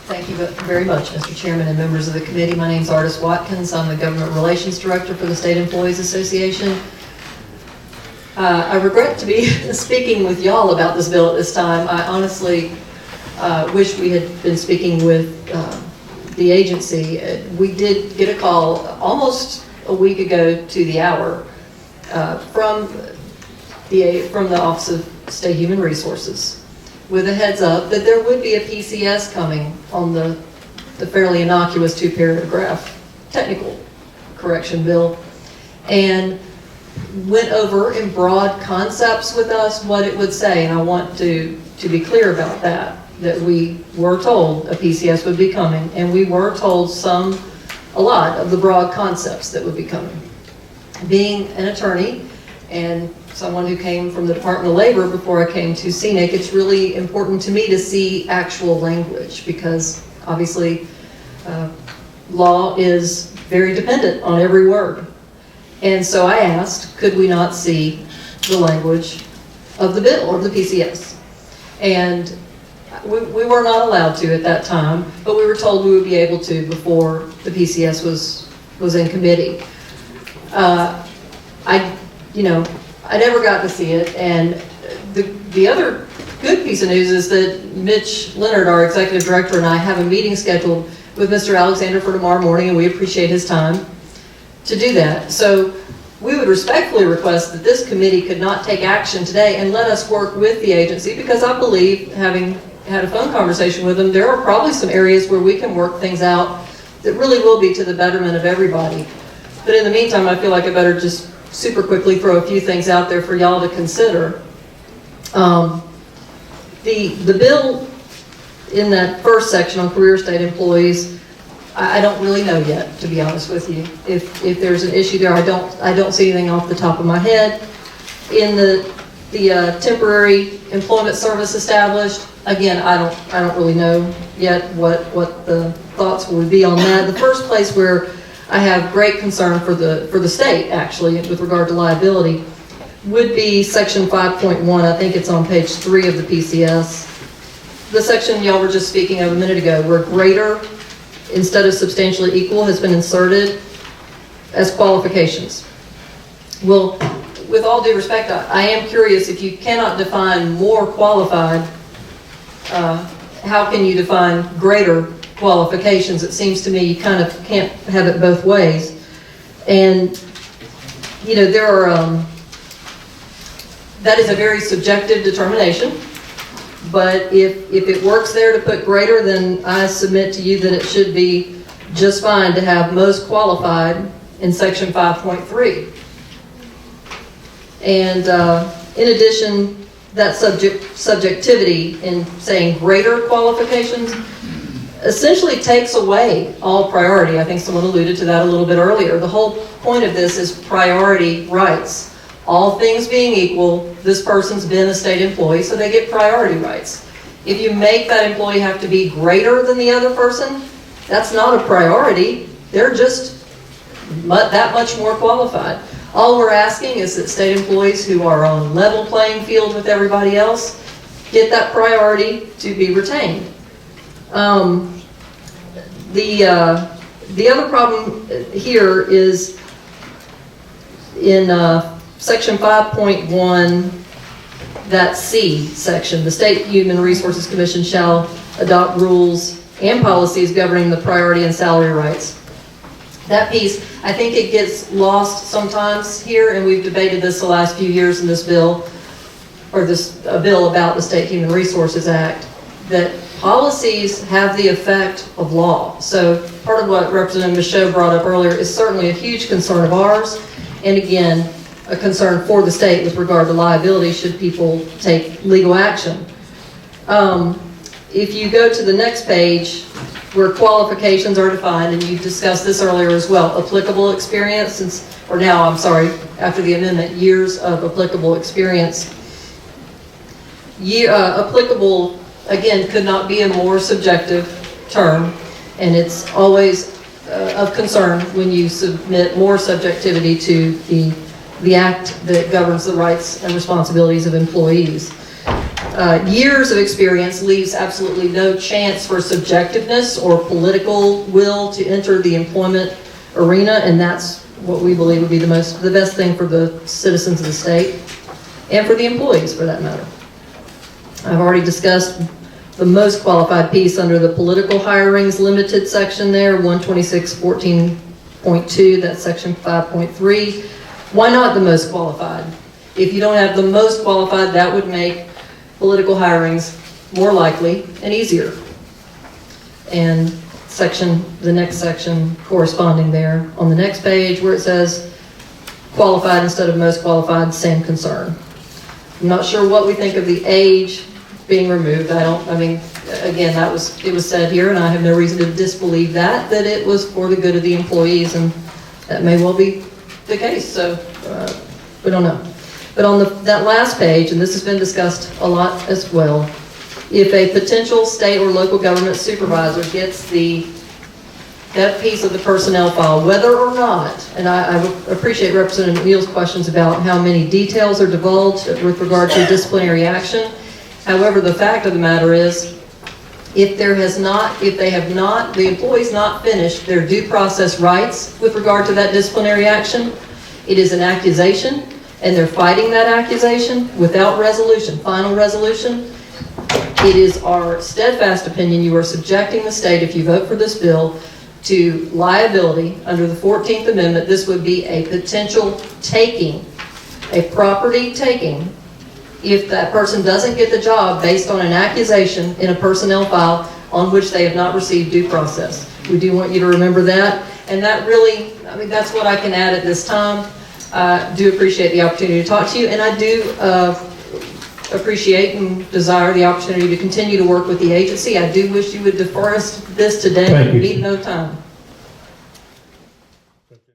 Thank you very much, Mr. Chairman and members of the committee. My name is Ardis Watkins. I'm the Government Relations Director for the State Employees Association. I regret to be speaking with y'all about this bill at this time. I honestly wish we had been speaking with the agency. We did get a call almost a week ago to the hour from the Office of State Human Resources, with a heads up that there would be a PCS coming on the fairly innocuous 2-paragraph technical correction bill, and went over in broad concepts with us what it would say. And I want to be clear about that we were told a PCS would be coming, and we were told a lot of the broad concepts that would be coming. Being an attorney and someone who came from the Department of Labor before I came to SEANC, it's really important to me to see actual language, because obviously law is very dependent on every word. And so I asked, could we not see the language of the bill or the PCS? And we were not allowed to at that time, but we were told we would be able to before the PCS was in committee. I never got to see it, and the other good piece of news is that Mitch Leonard, our executive director, and I have a meeting scheduled with Mr. Alexander for tomorrow morning, and we appreciate his time to do that. So we would respectfully request that this committee could not take action today and let us work with the agency, because I believe, having had a phone conversation with them, there are probably some areas where we can work things out that really will be to the betterment of everybody. But in the meantime, I feel like I better just super quickly throw a few things out there for y'all to consider. The bill in that first section on career state employees, I don't really know yet, to be honest with you. If there's an issue there, I don't see anything off the top of my head. In the temporary employment service established, again, I don't really know yet what the thoughts would be on that. The first place where I have great concern for the state, actually, with regard to liability, would be section 5.1. I think it's on page 3 of the PCS. The section y'all were just speaking of a minute ago, where greater instead of substantially equal has been inserted as qualifications. Well, with all due respect, I am curious, if you cannot define more qualified, how can you define greater qualifications? It seems to me you kind of can't have it both ways. And there are that is a very subjective determination, but if it works there to put greater, then I submit to you that it should be just fine to have most qualified in section 5.3. And in addition, that subjectivity in saying greater qualifications essentially takes away all priority. I think someone alluded to that a little bit earlier. The whole point of this is priority rights. All things being equal, this person's been a state employee, so they get priority rights. If you make that employee have to be greater than the other person, that's not a priority. They're just that much more qualified. All we're asking is that state employees who are on level playing field with everybody else get that priority to be retained. The other problem here is in section 5.1, that C section. The State Human Resources Commission shall adopt rules and policies governing the priority and salary rights. That piece, I think it gets lost sometimes here, and we've debated this the last few years in this bill, or a bill about the State Human Resources Act, that policies have the effect of law. So part of what Representative Michaud brought up earlier is certainly a huge concern of ours, and again, a concern for the state with regard to liability should people take legal action. If you go to the next page, where qualifications are defined, and you discussed this earlier as well, applicable experience, after the amendment, years of applicable experience. Applicable, again, could not be a more subjective term, and it's always of concern when you submit more subjectivity to the act that governs the rights and responsibilities of employees. Years of experience leaves absolutely no chance for subjectiveness or political will to enter the employment arena, and that's what we believe would be the best thing for the citizens of the state, and for the employees for that matter. I've already discussed the most qualified piece under the political hirings limited section there, 126.14.2, that's section 5.3. Why not the most qualified? If you don't have the most qualified, that would make political hirings more likely and easier. And the next section corresponding there on the next page where it says qualified instead of most qualified, same concern. I'm not sure what we think of the age being removed. Again, it was said here, and I have no reason to disbelieve that it was for the good of the employees, and that may well be the case, so we don't know. But on that last page, and this has been discussed a lot as well, if a potential state or local government supervisor gets that piece of the personnel file, whether or not, and I appreciate Representative Neal's questions about how many details are divulged with regard to disciplinary action. However, the fact of the matter is, if the employee's not finished their due process rights with regard to that disciplinary action, it is an accusation, and they're fighting that accusation without resolution, final resolution. It is our steadfast opinion you are subjecting the state, if you vote for this bill, to liability under the 14th Amendment. This would be a potential taking, a property taking, if that person doesn't get the job based on an accusation in a personnel file on which they have not received due process. We do want you to remember that, and that really, that's what I can add at this time. Do appreciate the opportunity to talk to you, and I do appreciate and desire the opportunity to continue to work with the agency. I do wish you would defer us this today. Thank you. We need no time.